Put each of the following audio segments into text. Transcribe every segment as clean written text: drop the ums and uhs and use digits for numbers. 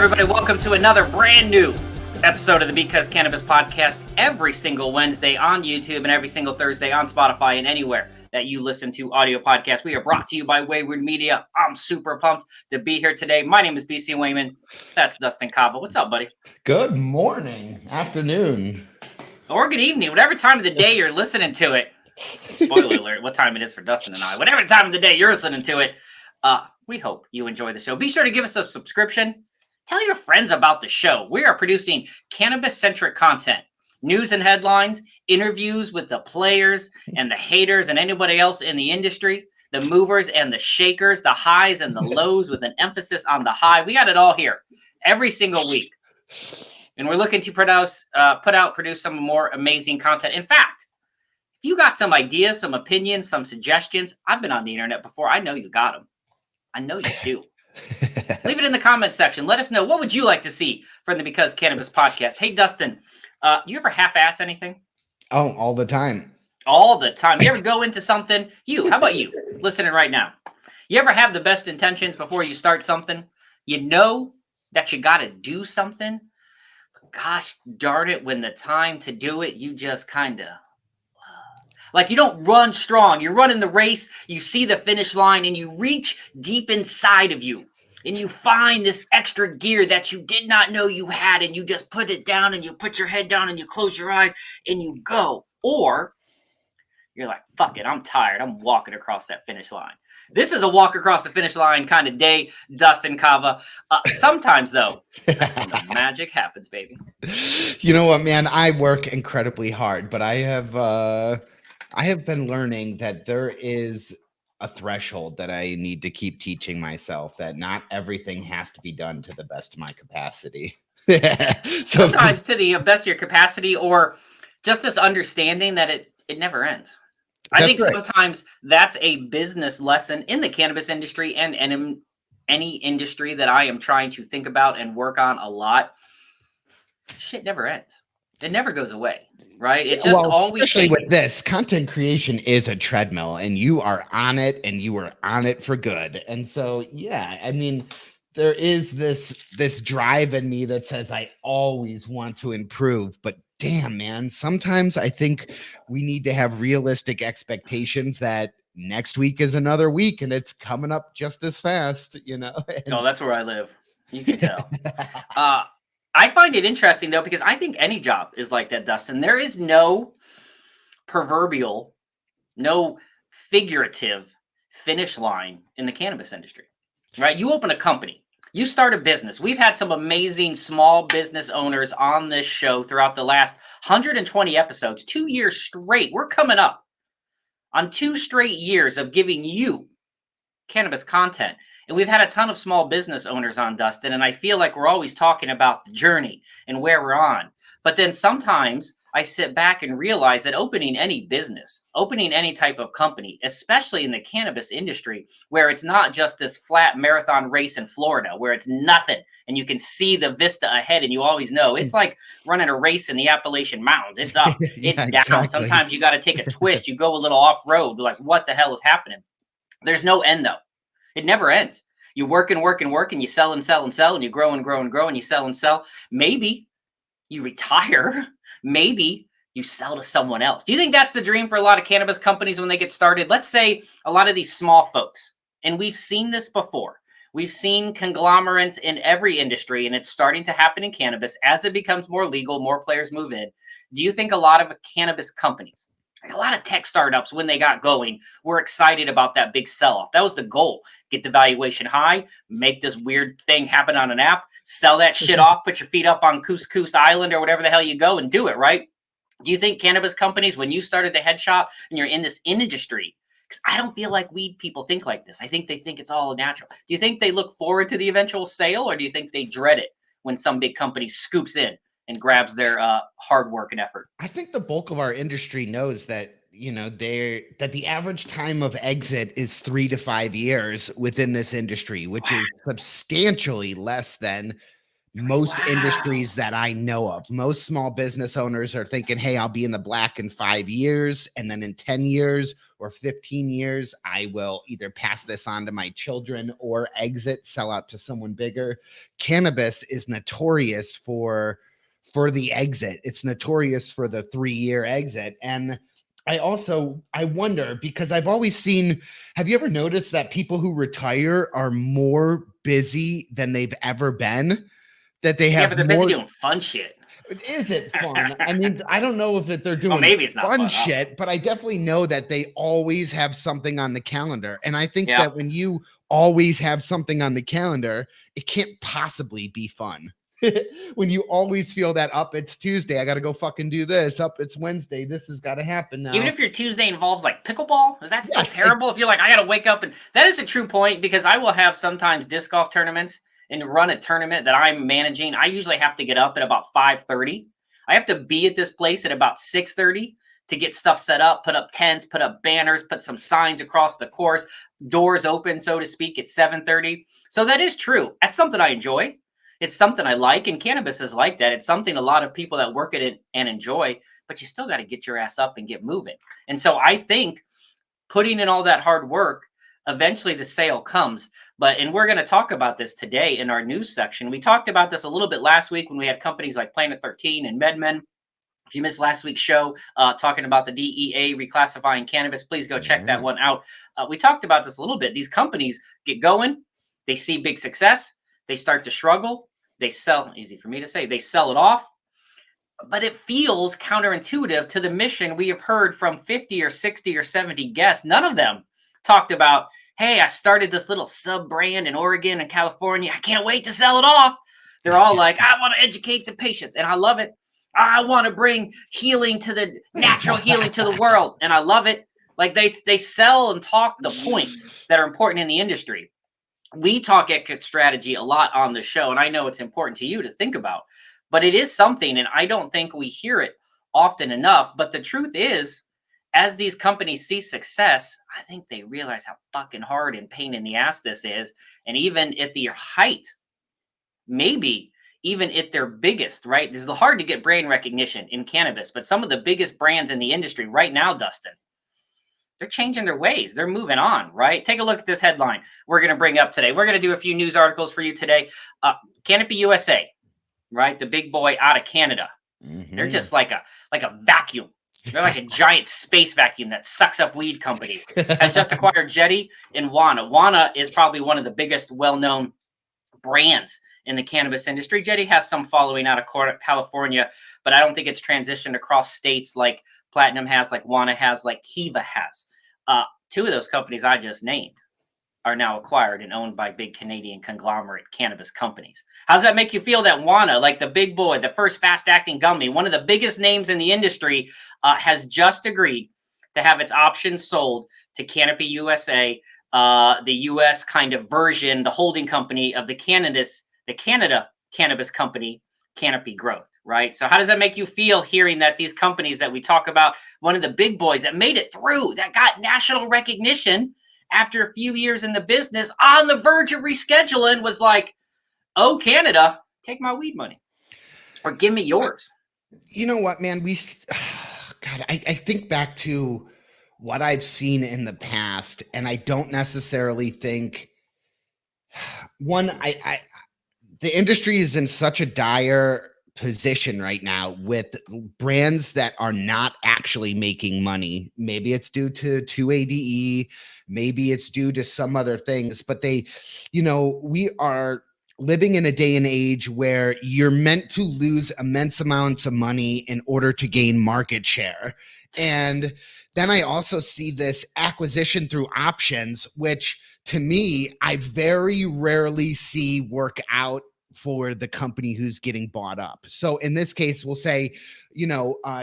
Everybody, welcome to another brand new episode of the Because Cannabis podcast every single Wednesday on YouTube and every single Thursday on Spotify and anywhere that you listen to audio podcasts. We are brought to you by Wayward Media. I'm super pumped to be here today. My name is BC Wayman. That's Dustin Cava. What's up, buddy? Good morning, afternoon, or good evening, whatever time of the day you're listening to it. Spoiler alert, what time it is for Dustin and I. Whatever time of the day you're listening to it, we hope you enjoy the show. Be sure to give us a subscription. Tell your friends about the show. We are producing cannabis-centric content, news and headlines, interviews with the players and the haters and anybody else in the industry, the movers and the shakers, the highs and the lows with an emphasis on the high. We got it all here every single week. And we're looking to produce some more amazing content. In fact, if you got some ideas, some opinions, some suggestions, I've been on the internet before. I know you got them. I know you do. Leave it in the comment section. Let us know, what would you like to see from the Because Cannabis podcast? Hey, Dustin, you ever half-ass anything? Oh, all the time. All the time. You ever go into something? How about you, listening right now? You ever have the best intentions before you start something? You know that you got to do something, but gosh darn it, when the time to do it, you just kind of... Like, you don't run strong. You're running the race, you see the finish line, and you reach deep inside of you. And you find this extra gear that you did not know you had, and you just put it down, and you put your head down, and you close your eyes, and you go. Or you're like, fuck it, I'm tired. I'm walking across that finish line. This is a walk across the finish line kind of day, Dustin Cava. Sometimes, though, that's when the magic happens, baby. You know what, man? I work incredibly hard, but I have been learning that there is a threshold that I need to keep teaching myself, that not everything has to be done to the best of my capacity. Sometimes to the best of your capacity, or just this understanding that it never ends. I think sometimes that's a business lesson in the cannabis industry and in any industry that I am trying to think about and work on a lot. Shit never ends. It never goes away, right? It just always, especially with this, content creation is a treadmill, and you are on it, and you are on it for good. And so, yeah, I mean, there is this drive in me that says I always want to improve, but damn, man, sometimes I think we need to have realistic expectations that next week is another week, and it's coming up just as fast, you know? No, that's where I live. You can tell. I find it interesting, though, because I think any job is like that, Dustin. There is no proverbial, no figurative finish line in the cannabis industry, right? You open a company, you start a business. We've had some amazing small business owners on this show throughout the last 120 episodes, 2 years straight. We're coming up on 2 straight years of giving you cannabis content. And we've had a ton of small business owners on, Dustin, and I feel like we're always talking about the journey and where we're on. But then sometimes I sit back and realize that opening any business, opening any type of company, especially in the cannabis industry, where it's not just this flat marathon race in Florida, where it's nothing and you can see the vista ahead and you always know. It's like running a race in the Appalachian Mountains. It's up, it's down. Exactly. Sometimes you got to take a twist. You go a little off-road. Like, what the hell is happening? There's no end, though. It never ends. You work and work and work, and you sell and sell and sell, and you grow and grow and grow, and you sell and sell. Maybe you retire. Maybe you sell to someone else. Do you think that's the dream for a lot of cannabis companies when they get started? Let's say a lot of these small folks, and we've seen this before. We've seen conglomerates in every industry, and it's starting to happen in cannabis. As it becomes more legal, more players move in. Do you think a lot of cannabis companies, a lot of tech startups, when they got going, were excited about that big sell-off? That was the goal. Get the valuation high, make this weird thing happen on an app, sell that shit off, put your feet up on Coast Island or whatever the hell you go and do it, right? Do you think cannabis companies, when you started the head shop and you're in this industry, because I don't feel like weed people think like this. I think they think it's all natural. Do you think they look forward to the eventual sale, or do you think they dread it when some big company scoops in and grabs their hard work and effort? I think the bulk of our industry knows that, you know, that the average time of exit is 3 to 5 years within this industry, which is substantially less than most Wow. industries that I know of. Most small business owners are thinking, hey, I'll be in the black in 5 years. And then in 10 years or 15 years, I will either pass this on to my children or exit, sell out to someone bigger. Cannabis is notorious for the exit. It's notorious for the 3-year exit. And I wonder, because I've always seen, have you ever noticed that people who retire are more busy than they've ever been? That they Yeah, have but they're busy more. doing fun shit. Is it fun? I mean, I don't know if they're doing maybe it's not fun fun. shit, but I definitely know that they always have something on the calendar. And I think Yeah. that when you always have something on the calendar, it can't possibly be fun. When you always feel that up, it's Tuesday, I got to go fucking do this. Up, it's Wednesday, this has got to happen now. Even if your Tuesday involves like pickleball, is that still Yes, terrible? If you're like, I got to wake up, and that is a true point, because I will have sometimes disc golf tournaments and run a tournament that I'm managing. I usually have to get up at about 5:30. I have to be at this place at about 6:30 to get stuff set up, put up tents, put up banners, put some signs across the course, doors open, so to speak, at 7:30. So that is true. That's something I enjoy. It's something I like, and cannabis is like that. It's something a lot of people that work at it and enjoy, but you still got to get your ass up and get moving. And so I think putting in all that hard work, eventually the sale comes. And we're going to talk about this today in our news section. We talked about this a little bit last week when we had companies like Planet 13 and MedMen. If you missed last week's show talking about the DEA reclassifying cannabis, please go check that one out. We talked about this a little bit. These companies get going, they see big success, they start to struggle, they sell, easy for me to say, they sell it off. But it feels counterintuitive to the mission we have heard from 50 or 60 or 70 guests. None of them talked about, hey, I started this little sub brand in Oregon and California. I can't wait to sell it off. They're all like, I want to educate the patients. And I love it. I want to bring healing to the natural healing to the world. And I love it. Like they sell and talk the points that are important in the industry. We talk exit strategy a lot on the show, and I know it's important to you to think about, but it is something, and I don't think we hear it often enough. But the truth is, as these companies see success, I think they realize how fucking hard and pain in the ass this is. And even at their height, maybe even at their biggest, right? This is hard to get brand recognition in cannabis, but some of the biggest brands in the industry right now, Dustin, they're changing their ways. They're moving on, right? Take a look at this headline we're going to bring up today. We're going to do a few news articles for you today. Canopy USA, right? The big boy out of Canada. Mm-hmm. They're just like a vacuum. They're like a giant space vacuum that sucks up weed companies. Has just acquired Jetty and Wana. Wana is probably one of the biggest well-known brands in the cannabis industry. Jetty has some following out of California, but I don't think it's transitioned across states like Platinum has, like Wana has, like Kiva has. Two of those companies I just named are now acquired and owned by big Canadian conglomerate cannabis companies. How does that make you feel that Wana, like the big boy, the first fast-acting gummy, one of the biggest names in the industry, has just agreed to have its options sold to Canopy USA, the U.S. kind of version, the holding company of the Canada cannabis company, Canopy Growth, right? So how does that make you feel hearing that these companies that we talk about, one of the big boys that made it through, that got national recognition after a few years in the business, on the verge of rescheduling, was like, oh, Canada, take my weed money or give me yours? You know what, man? God, I think back to what I've seen in the past, and I don't necessarily think the industry is in such a dire position right now with brands that are not actually making money. Maybe it's due to 280E, maybe it's due to some other things, but we are living in a day and age where you're meant to lose immense amounts of money in order to gain market share. And then I also see this acquisition through options, which to me, I very rarely see work out for the company who's getting bought up. So in this case, we'll say,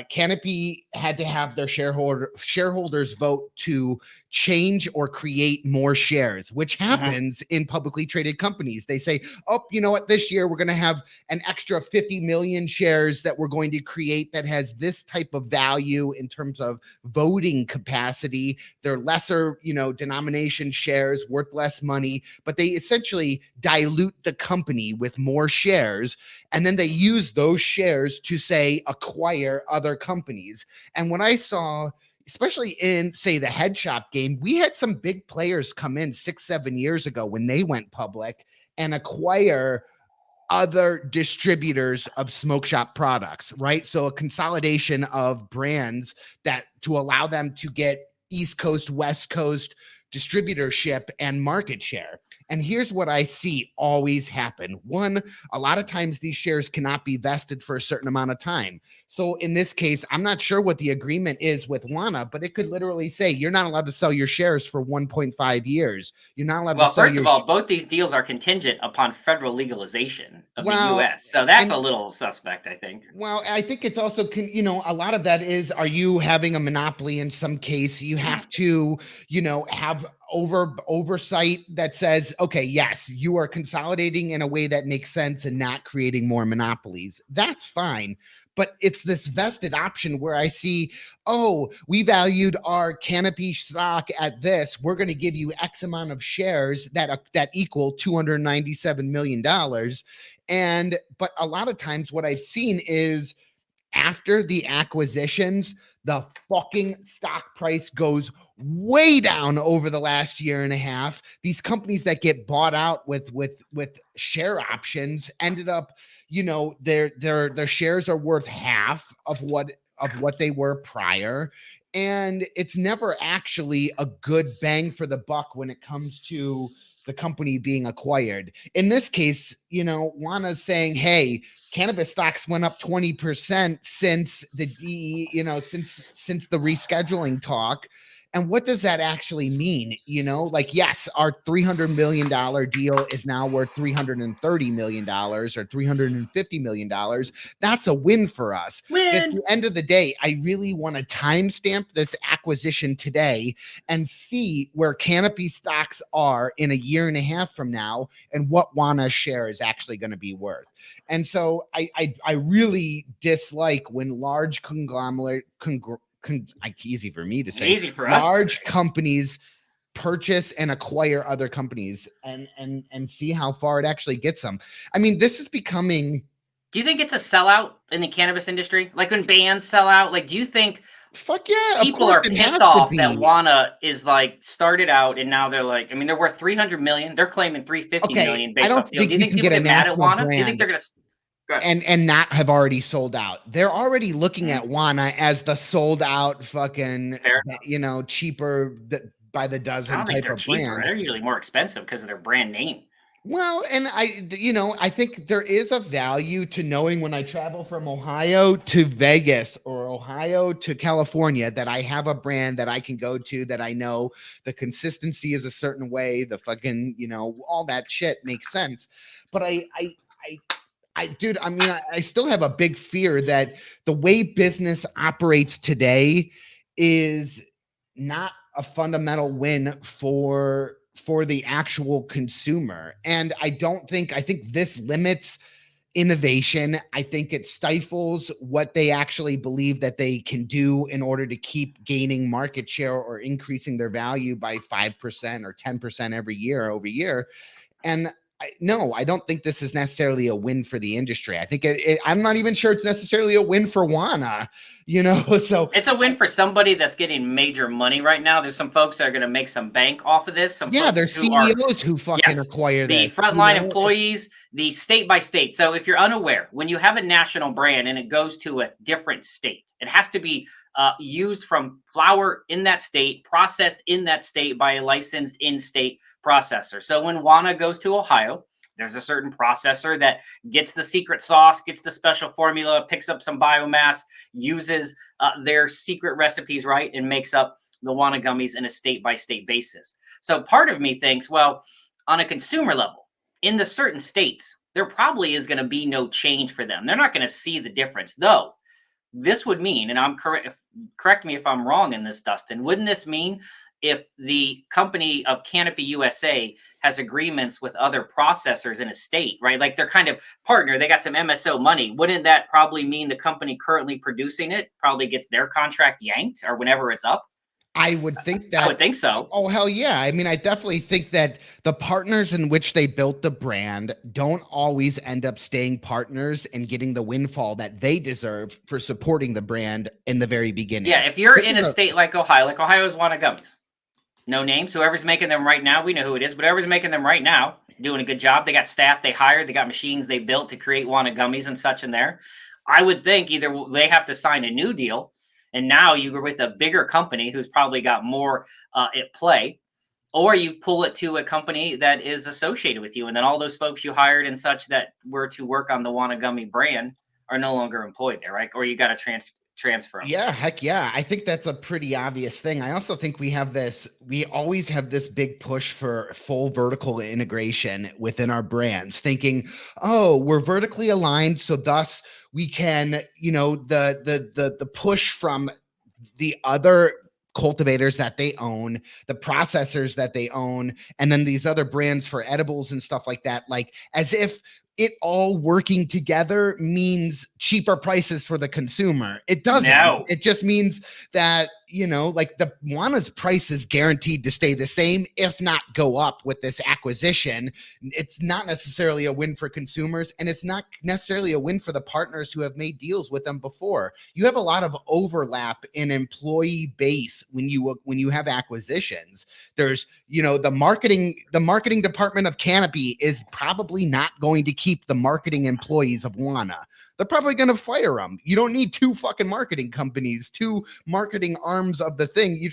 Canopy had to have their shareholders vote to change or create more shares, which happens in publicly traded companies. They say, oh, you know what, this year we're going to have an extra 50 million shares that we're going to create that has this type of value in terms of voting capacity. They're lesser, denomination shares worth less money, but they essentially dilute the company with with more shares, and then they use those shares to say acquire other companies. And when I saw, especially in, say, the head shop game, we had some big players come in 6-7 years ago when they went public and acquire other distributors of smoke shop products, right? So a consolidation of brands that to allow them to get East Coast, West Coast distributorship and market share. And here's what I see always happen. One, a lot of times these shares cannot be vested for a certain amount of time. So in this case, I'm not sure what the agreement is with Wana, but it could literally say you're not allowed to sell your shares for 1.5 years. You're not allowed to sell first of all, both these deals are contingent upon federal legalization of the U.S. So that's a little suspect, I think. Well, I think it's also, a lot of that is, are you having a monopoly in some case? You have to, have oversight that says, okay, yes, you are consolidating in a way that makes sense and not creating more monopolies. That's fine. But it's this vested option where I see, oh, we valued our Canopy stock at this. We're going to give you X amount of shares that equal $297 million. But a lot of times what I've seen is after the acquisitions, the fucking stock price goes way down over the last year and a half. These companies that get bought out with share options ended up, their shares are worth half of what they were prior. And it's never actually a good bang for the buck when it comes to the company being acquired. In this case, Wana's saying, hey, cannabis stocks went up 20% since the since the rescheduling talk. And what does that actually mean? Yes, our $300 million deal is now worth $330 million or $350 million. That's a win for us. But at the end of the day, I really want to timestamp this acquisition today and see where Canopy stocks are in a year and a half from now and what Wana's share is actually going to be worth. And so I really dislike when large easy for me to say, easy for us large companies purchase and acquire other companies and see how far it actually gets them. I mean, this is becoming. Do you think it's a sellout in the cannabis industry? Like when bands sell out, like, do you think fuck yeah, people are pissed off that Wana is like started out and now they're like, I mean, they're worth 300 million. They're claiming 350 million based off deal. Do you think people get mad at Wana? Do you think they're going to and not have already sold out? They're already looking at Wana as the sold out fucking, cheaper by the dozen type of brand. They're usually more expensive because of their brand name. Well, and I think there is a value to knowing when I travel from Ohio to Vegas or Ohio to California that I have a brand that I can go to, that I know the consistency is a certain way, the fucking, all that shit makes sense. But dude, I mean, I still have a big fear that the way business operates today is not a fundamental win for the actual consumer. And I think this limits innovation. I think it stifles what they actually believe that they can do in order to keep gaining market share or increasing their value by 5% or 10% every year over year. And I don't think this is necessarily a win for the industry. I think I'm not even sure it's necessarily a win for Wana, so it's a win for somebody that's getting major money right now. There's some folks that are going to make some bank off of this. There's CEOs who fucking acquire this. The frontline employees, the state by state. So if you're unaware, when you have a national brand and it goes to a different state, it has to be used from flower in that state, processed in that state by a licensed in-state processor. So when Wana goes to Ohio, there's a certain processor that gets the secret sauce, gets the special formula, picks up some biomass, uses their secret recipes, right, and makes up the Wana gummies in a state-by-state basis. So part of me thinks, well, on a consumer level, in the certain states, there probably is going to be no change for them. They're not going to see the difference, though. This would mean, and I'm correct me if I'm wrong in this, Dustin, wouldn't this mean if the company of Canopy USA has agreements with other processors in a state, right? Like they're kind of partner, they got some MSO money. Wouldn't that probably mean the company currently producing it probably gets their contract yanked or whenever it's up? I would think that. I would think so. Oh, hell yeah. I mean, I definitely think that the partners in which they built the brand don't always end up staying partners and getting the windfall that they deserve for supporting the brand in the very beginning. Yeah, if you're in a state like Ohio's Wana Gummies. No names. Whoever's making them right now, we know who it is, but whoever's making them right now, doing a good job. They got staff they hired, they got machines they built to create Wana Gummies and such in there. I would think either they have to sign a new deal, and now you're with a bigger company who's probably got more at play, or you pull it to a company that is associated with you, and then all those folks you hired and such that were to work on the Wana Gummy brand are no longer employed there, right? Or you got to transfer them. Yeah, heck yeah. I think that's a pretty obvious thing. I also think we always have this big push for full vertical integration within our brands, thinking, oh, we're vertically aligned, so thus we can, the push from the other cultivators that they own, the processors that they own, and then these other brands for edibles and stuff like that, like as if it all working together means cheaper prices for the consumer. It doesn't. No. It just means that, like the Wana's price is guaranteed to stay the same, if not go up with this acquisition. It's not necessarily a win for consumers, and it's not necessarily a win for the partners who have made deals with them before. You have a lot of overlap in employee base when you have acquisitions. There's, the marketing department of Canopy is probably not going to keep the marketing employees of Wana. They're probably going to fire them. You don't need two fucking marketing companies, two marketing arms of the thing. You're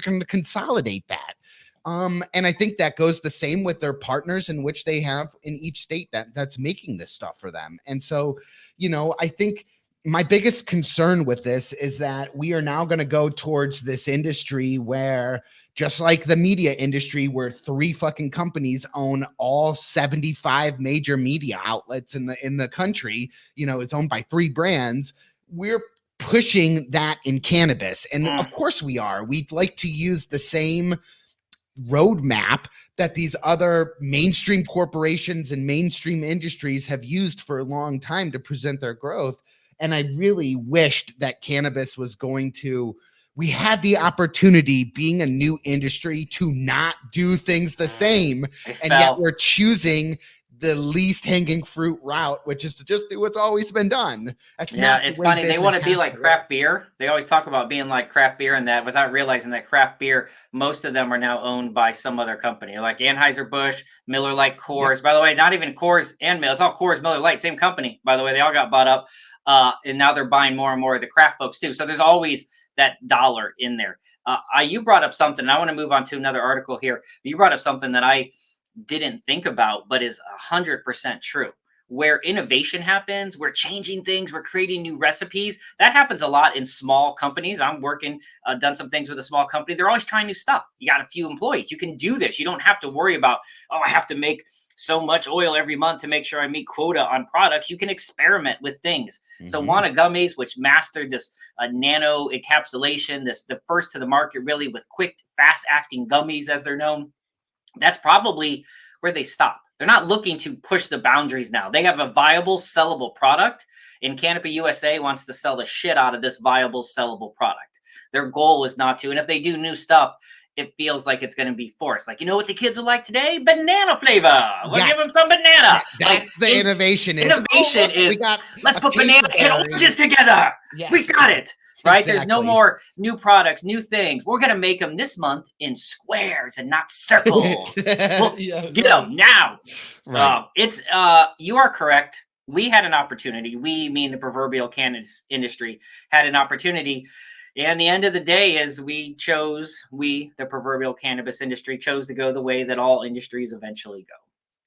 going to consolidate that. And I think that goes the same with their partners in which they have in each state that's making this stuff for them. And so, I think my biggest concern with this is that we are now going to go towards this industry where, just like the media industry, where 3 fucking companies own all 75 major media outlets in the country, it's owned by 3 brands. We're pushing that in cannabis. And of course we are. We'd like to use the same roadmap that these other mainstream corporations and mainstream industries have used for a long time to present their growth. And I really wished that cannabis was going to, we had the opportunity, being a new industry, to not do things the same. And yet we're choosing the least hanging fruit route, which is to just do what's always been done. That's not. It's funny. They want to be like craft beer. They always talk about being like craft beer and that, without realizing that craft beer, most of them are now owned by some other company, like Anheuser-Busch, Miller Lite, Coors. Yep. By the way, not even Coors and Miller. It's all Coors, Miller Lite, same company. By the way, they all got bought up. And now they're buying more and more of the craft folks too. So there's always that dollar in there. You brought up something, and I want to move on to another article here. You brought up something that I didn't think about, but is 100% true. Where innovation happens, we're changing things, we're creating new recipes. That happens a lot in small companies. I'm working, done some things with a small company. They're always trying new stuff. You got a few employees. You can do this. You don't have to worry about, I have to make so much oil every month to make sure I meet quota on products. You can experiment with things. Mm-hmm. So Wana Gummies, which mastered this nano encapsulation, the first to the market really with quick, fast-acting gummies as they're known, that's probably where they stop. They're not looking to push the boundaries now. They have a viable, sellable product, and Canopy USA wants to sell the shit out of this viable, sellable product. Their goal is not to, and if they do new stuff, it feels like it's going to be forced. Like, you know what the kids are like today? Banana flavor. We'll give them some banana. That's the innovation. Innovation is, let's put banana and oranges together. Yes. We got it. Right? Exactly. There's no more new products, new things. We're going to make them this month in squares and not circles. We'll get them now. Right. You are correct. We had an opportunity. We, mean the proverbial cannabis industry, had an opportunity. And the end of the day is the proverbial cannabis industry, chose to go the way that all industries eventually go.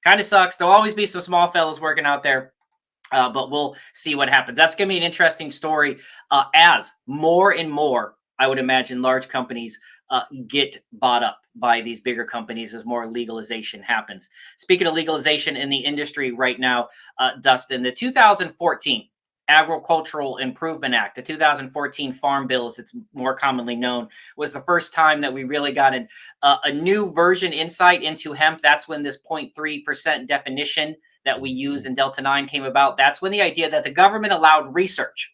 Kind of sucks. There'll always be some small fellas working out there. But we'll see what happens. That's going to be an interesting story as more and more, I would imagine, large companies get bought up by these bigger companies as more legalization happens. Speaking of legalization in the industry right now, Dustin, the 2014 Agricultural Improvement Act, the 2014 Farm Bill, as it's more commonly known, was the first time that we really got a new version insight into hemp. That's when this 0.3% definition that we use in Delta 9 came about. That's when the idea that the government allowed research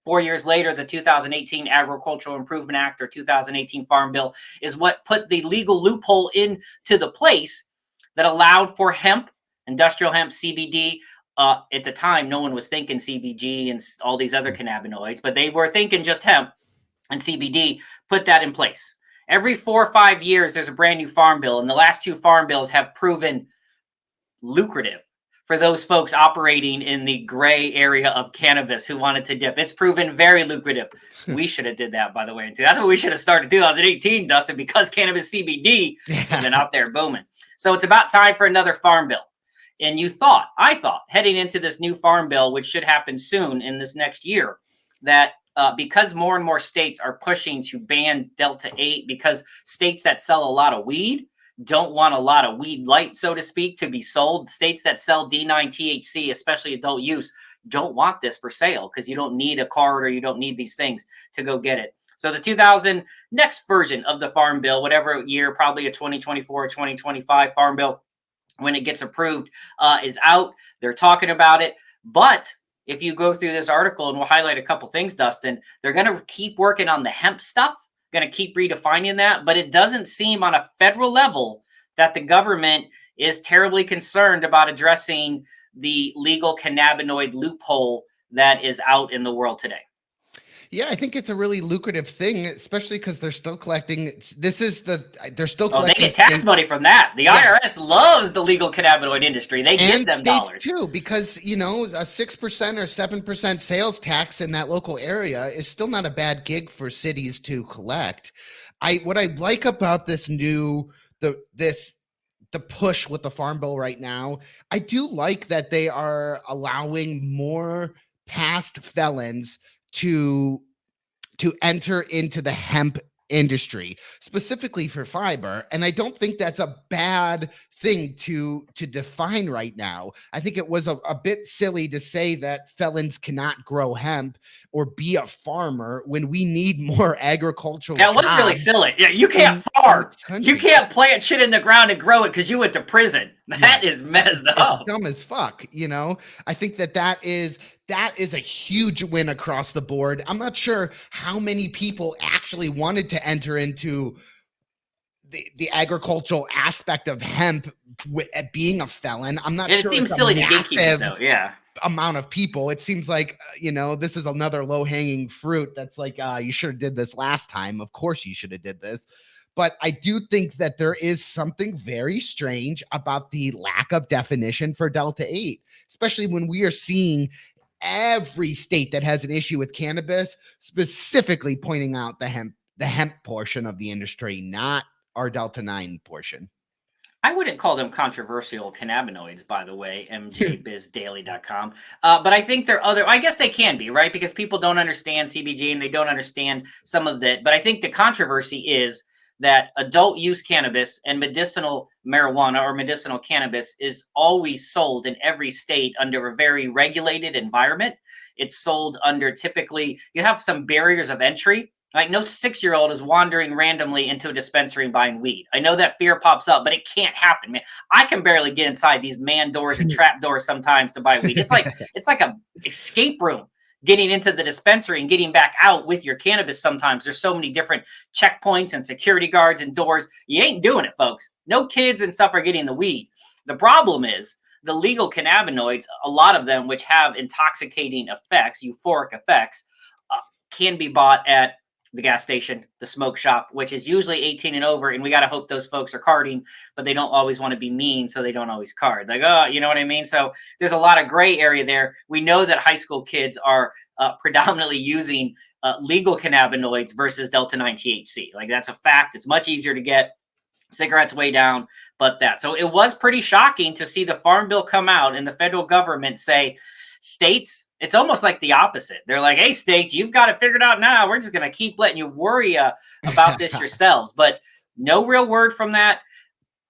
4 years later, the 2018 Agricultural Improvement Act or 2018 Farm Bill is what put the legal loophole into the place that allowed for hemp, industrial hemp, CBD. At the time, no one was thinking CBG and all these other cannabinoids, but they were thinking just hemp and CBD, put that in place. Every 4 or 5 years, there's a brand new farm bill, and the last 2 farm bills have proven lucrative for those folks operating in the gray area of cannabis who wanted to dip. It's proven very lucrative. We should have did that, by the way. That's what we should have started 2018, Dustin, because cannabis CBD has been out there booming. So it's about time for another farm bill. And I thought, heading into this new farm bill, which should happen soon in this next year, that because more and more states are pushing to ban Delta-8, because states that sell a lot of weed don't want a lot of weed light, so to speak, to be sold. States that sell D9 THC, especially adult use, don't want this for sale because you don't need a card or you don't need these things to go get it. So the 2000 next version of the farm bill, whatever year, probably a 2024 or 2025 farm bill, when it gets approved, is out. They're talking about it. But if you go through this article, and we'll highlight a couple things, Dustin, they're going to keep working on the hemp stuff, going to keep redefining that. But it doesn't seem on a federal level that the government is terribly concerned about addressing the legal cannabinoid loophole that is out in the world today. Yeah, I think it's a really lucrative thing, especially because they're still collecting. They're still collecting. They get tax money from that. The IRS loves the legal cannabinoid industry. They give them dollars too, because a 6% or 7% sales tax in that local area is still not a bad gig for cities to collect. What I like about this the push with the farm bill right now, I do like that they are allowing more past felons to enter into the hemp industry, specifically for fiber. And I don't think that's a bad thing to define right now. I think it was a bit silly to say that felons cannot grow hemp or be a farmer when we need more agricultural jobs. That was really silly. Yeah, you can't farm. You can't plant shit in the ground and grow it because you went to prison. That is messed up. It's dumb as fuck. I think that is a huge win across the board. I'm not sure how many people actually wanted to enter into the agricultural aspect of hemp being a felon. I'm not sure. It seems silly to gatekeep it, though. Yeah. Amount of people. It seems like, this is another low-hanging fruit that's like, you should have did this last time. Of course you should have did this. But I do think that there is something very strange about the lack of definition for Delta-8, especially when we are seeing every state that has an issue with cannabis specifically pointing out the hemp portion of the industry, not our Delta-9 portion. I wouldn't call them controversial cannabinoids, by the way, mjbizdaily.com. But I think I guess they can be, right? Because people don't understand CBG and they don't understand some of that. But I think the controversy is that adult use cannabis and medicinal marijuana or medicinal cannabis is always sold in every state under a very regulated environment. It's sold under, typically, you have some barriers of entry. Like no 6-year-old is wandering randomly into a dispensary and buying weed. I know that fear pops up, but it can't happen, man. I can barely get inside these man doors and trap doors sometimes to buy weed. It's like a escape room getting into the dispensary and getting back out with your cannabis. Sometimes there's so many different checkpoints and security guards and doors. You ain't doing it, folks. No kids and stuff are getting the weed. The problem is the legal cannabinoids, a lot of them, which have intoxicating effects, euphoric effects, can be bought at the gas station, the smoke shop, which is usually 18 and over. And we got to hope those folks are carding, but they don't always want to be mean. So they don't always card. Like, oh, you know what I mean? So there's a lot of gray area there. We know that high school kids are predominantly using legal cannabinoids versus Delta-9 THC. Like that's a fact. It's much easier to get. Cigarettes way down, but that. So it was pretty shocking to see the farm bill come out and the federal government say, states, it's almost like the opposite. They're like, hey, states, you've got to figure it out now. We're just going to keep letting you worry about this yourselves. But no real word from that.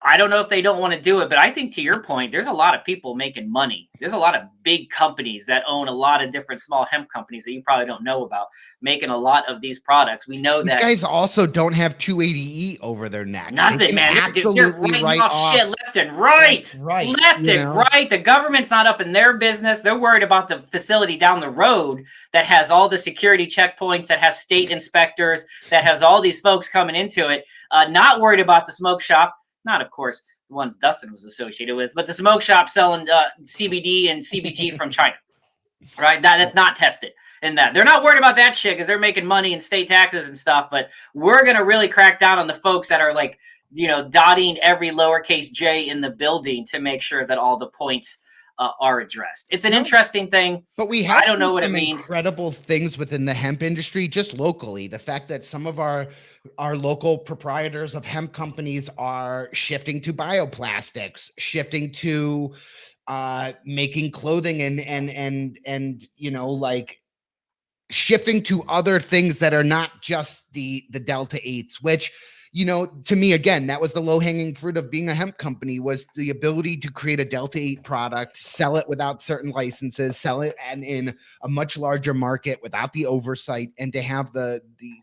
I don't know if they don't want to do it, but I think to your point, there's a lot of people making money. There's a lot of big companies that own a lot of different small hemp companies that you probably don't know about, making a lot of these products. We know These that guys also don't have 280E over their neck. nothing, man. They're Absolutely writing off shit left and right. That's right. Left and right. The government's not up in their business. They're worried about the facility down the road that has all the security checkpoints, that has state inspectors, that has all these folks coming into it. Not worried about the smoke shop. Not, of course, the ones Dustin was associated with, but the smoke shop selling CBD and CBG from China, right? That's not tested in that. They're not worried about that shit because they're making money in state taxes and stuff, but we're going to really crack down on the folks that are like, dotting every lowercase j in the building to make sure that all the points are addressed. It's an interesting thing, but we have I don't know what it means. Incredible things within the hemp industry, just locally. The fact that some of our local proprietors of hemp companies are shifting to bioplastics, shifting to making clothing and like shifting to other things that are not just the Delta 8s, which, to me, again, that was the low-hanging fruit of being a hemp company, was the ability to create a Delta 8 product, sell it without certain licenses, sell it and in a much larger market without the oversight, and to have the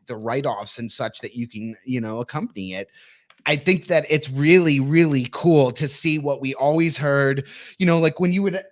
write-offs and such that you can, accompany it. I think that it's really, really cool to see what we always heard, like when you would,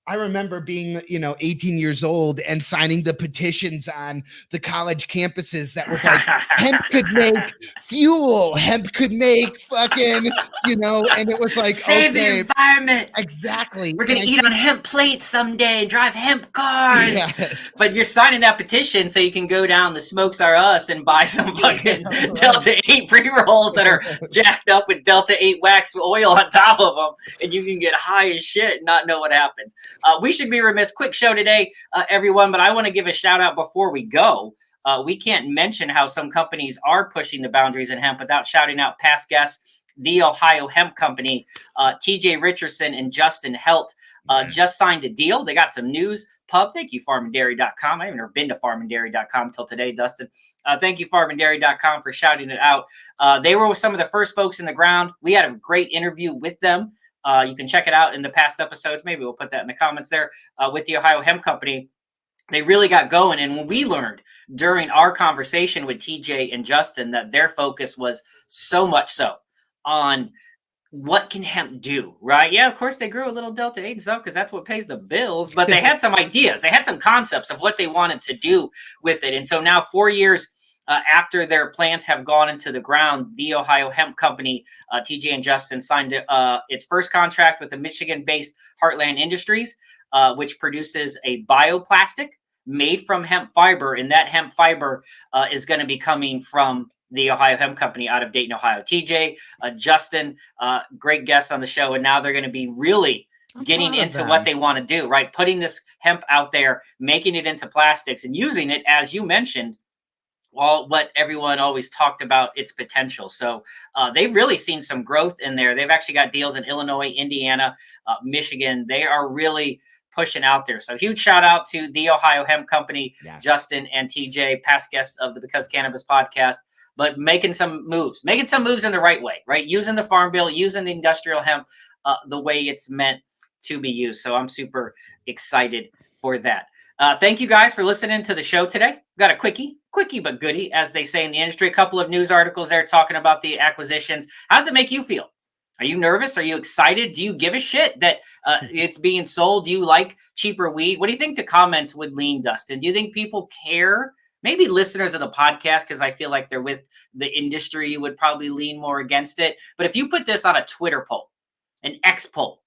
I remember being, 18 years old and signing the petitions on the college campuses that was like, hemp could make fuel, hemp could make fucking, and it was like, save the environment. Exactly. We're going to eat on hemp plates someday and drive hemp cars. Yes. But you're signing that petition so you can go down the Smokes R Us and buy some fucking Delta 8 pre-rolls that are jacked up with Delta 8 wax oil on top of them, and you can get high as shit and not know what happens. We should be remiss. Quick show today, everyone, but I want to give a shout out before we go. We can't mention how some companies are pushing the boundaries in hemp without shouting out past guests, the Ohio Hemp Company. TJ Richardson and Justin Helt just signed a deal. They got some news. Pub, thank you, farmanddairy.com. I haven't ever been to farmanddairy.com until today, Dustin. Thank you, farmanddairy.com, for shouting it out. They were some of the first folks in the ground. We had a great interview with them. You can check it out in the past episodes. Maybe we'll put that in the comments there with the Ohio Hemp Company. They really got going. And when we learned during our conversation with TJ and Justin that their focus was so much so on what can hemp do, right? Yeah, of course, they grew a little Delta 8 and stuff because that's what pays the bills. But they had some ideas. They had some concepts of what they wanted to do with it. And so now 4 years after their plants have gone into the ground, the Ohio Hemp Company, TJ and Justin, signed its first contract with the Michigan-based Heartland Industries, which produces a bioplastic made from hemp fiber. And that hemp fiber is going to be coming from the Ohio Hemp Company out of Dayton, Ohio. TJ, Justin, great guests on the show. And now they're going to be really getting into what they want to do, right? Putting this hemp out there, making it into plastics and using it, as you mentioned, what everyone always talked about, its potential. So they've really seen some growth in there. They've actually got deals in Illinois, Indiana, Michigan. They are really pushing out there. So huge shout out to the Ohio Hemp Company, yes. Justin and TJ, past guests of the Because Cannabis podcast, but making some moves in the right way, right? Using the Farm Bill, using the industrial hemp the way it's meant to be used. So I'm super excited for that. Thank you guys for listening to the show today. We've got a quickie but goodie, as they say in the industry. A couple of news articles there talking about the acquisitions. How does it make you feel? Are you nervous? Are you excited? Do you give a shit that it's being sold? Do you like cheaper weed? What do you think the comments would lean, Dustin? Do you think people care? Maybe listeners of the podcast, because I feel like they're with the industry, would probably lean more against it. But if you put this on a Twitter poll, an X poll,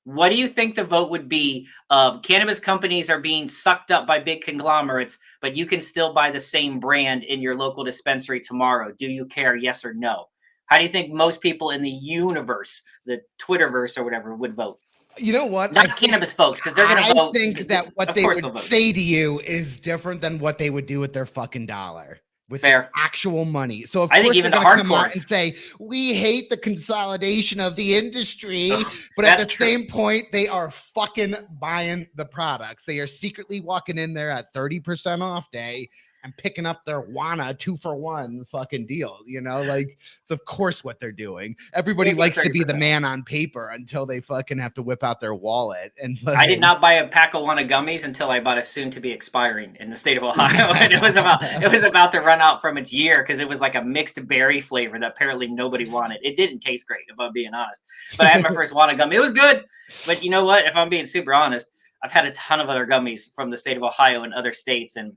what do you think the vote would be of cannabis companies are being sucked up by big conglomerates, but you can still buy the same brand in your local dispensary tomorrow? Do you care? Yes or no? How do you think most people in the universe, the Twitterverse or whatever, would vote? You know what? Not cannabis folks, because they're going to vote. I think that what they would say to you is different than what they would do with their fucking dollar. With their actual money. So I think even the hardcore come out and say we hate the consolidation of the industry, but at the same point, they are fucking buying the products. They are secretly walking in there at 30% off day I'm picking up their Wana 2-for-1 fucking deal. Like it's of course what they're doing. Everybody likes to be the man on paper until they fucking have to whip out their wallet. And I did not buy a pack of Wana gummies until I bought a soon to be expiring in the state of Ohio. And it was about to run out from its year because it was like a mixed berry flavor that apparently nobody wanted. It didn't taste great, if I'm being honest. But I had my first Wana gummy. It was good. But you know what? If I'm being super honest, I've had a ton of other gummies from the state of Ohio and other states, and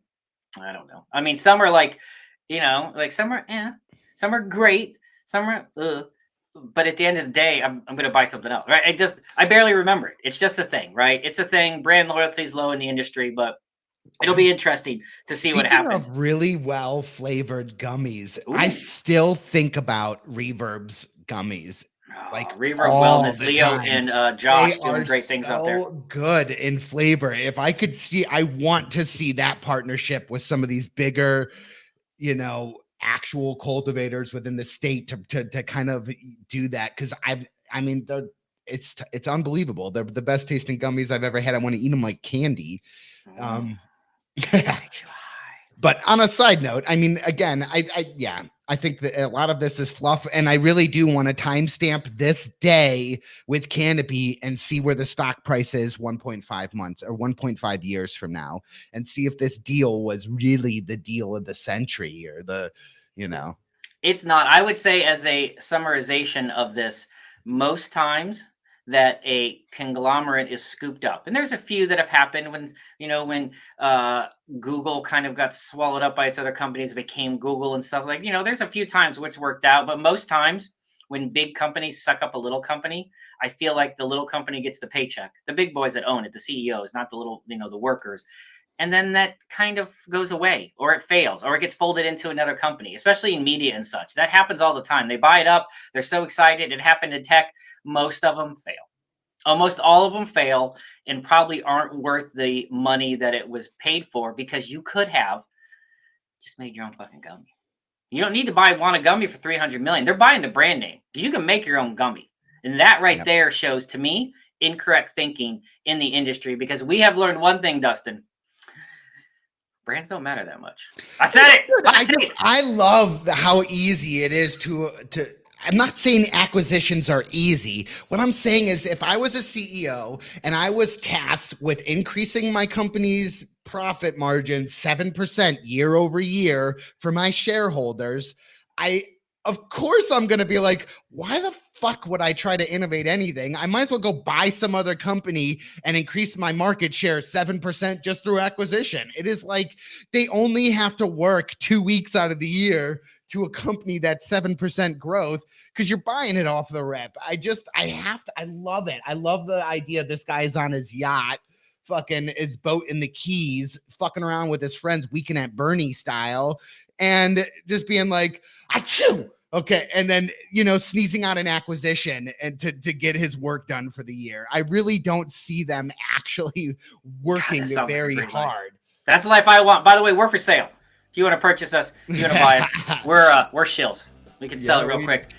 I don't know. I mean, some are like, like some are great, some are but at the end of the day, I'm going to buy something else, right? I barely remember it. It's just a thing, right? It's a thing. Brand loyalty is low in the industry, but it'll be interesting to see what happens. Of really well flavored gummies, Ooh. I still think about Reverb's gummies. Like Reverb Wellness, Leo and Josh doing great things out there. Good in flavor. If I could I want to see that partnership with some of these bigger, actual cultivators within the state to kind of do that. Cause it's unbelievable. They're the best tasting gummies I've ever had. I want to eat them like candy. But on a side note, I mean, again, I think that a lot of this is fluff, and I really do want to timestamp this day with Canopy and see where the stock price is 1.5 months or 1.5 years from now, and see if this deal was really the deal of the century or It's not. I would say, as a summarization of this, most times that a conglomerate is scooped up, and there's a few that have happened when Google kind of got swallowed up by its other companies, became Google and stuff like, there's a few times which worked out, but most times when big companies suck up a little company, I feel like the little company gets the paycheck, the big boys that own it, the CEOs, not the little, the workers. And then that kind of goes away, or it fails, or it gets folded into another company, especially in media and such. That happens all the time. They buy it up. They're so excited. It happened in tech. Most of them fail. Almost all of them fail and probably aren't worth the money that it was paid for, because you could have just made your own fucking gummy. You don't need to buy Wana gummy for $300 million. They're buying the brand name. You can make your own gummy. And that right there shows, to me, incorrect thinking in the industry, because we have learned one thing, Dustin. Brands don't matter that much. I said it. I love how easy it is to I'm not saying acquisitions are easy. What I'm saying is, if I was a CEO and I was tasked with increasing my company's profit margin 7% year over year for my shareholders, of course I'm going to be like, why the fuck would I try to innovate anything? I might as well go buy some other company and increase my market share 7% just through acquisition. It is like they only have to work 2 weeks out of the year to a company that's 7% growth, because you're buying it off the rip. I love it. I love the idea this guy's on his yacht, fucking his boat in the Keys, fucking around with his friends, Weekend at Bernie style, and just being like, achoo. Okay. And then, sneezing out an acquisition and to get his work done for the year. I really don't see them actually working very hard. Life. That's the life I want. By the way, we're for sale. If you want to purchase us, you want to buy us, we're shills. We can sell it real quick.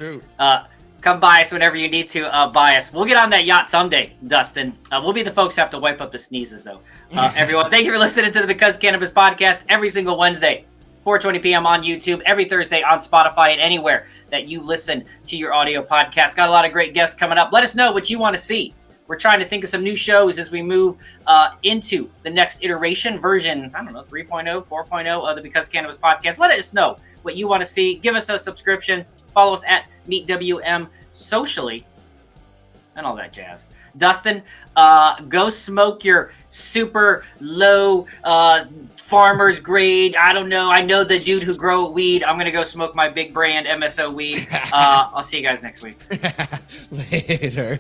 Come buy us whenever you need to buy us. We'll get on that yacht someday, Dustin. We'll be the folks who have to wipe up the sneezes, though. Everyone, thank you for listening to the Because Cannabis podcast every single Wednesday, 4:20 p.m. on YouTube, every Thursday on Spotify, and anywhere that you listen to your audio podcast. Got a lot of great guests coming up. Let us know what you want to see. We're trying to think of some new shows as we move into the next iteration, version, 3.0, 4.0 of the Because Cannabis podcast. Let us know what you want to see. Give us a subscription. Follow us at MeetWM socially and all that jazz. Dustin, go smoke your super low farmer's grade. I don't know. I know the dude who grow weed. I'm going to go smoke my big brand MSO weed. I'll see you guys next week. Later.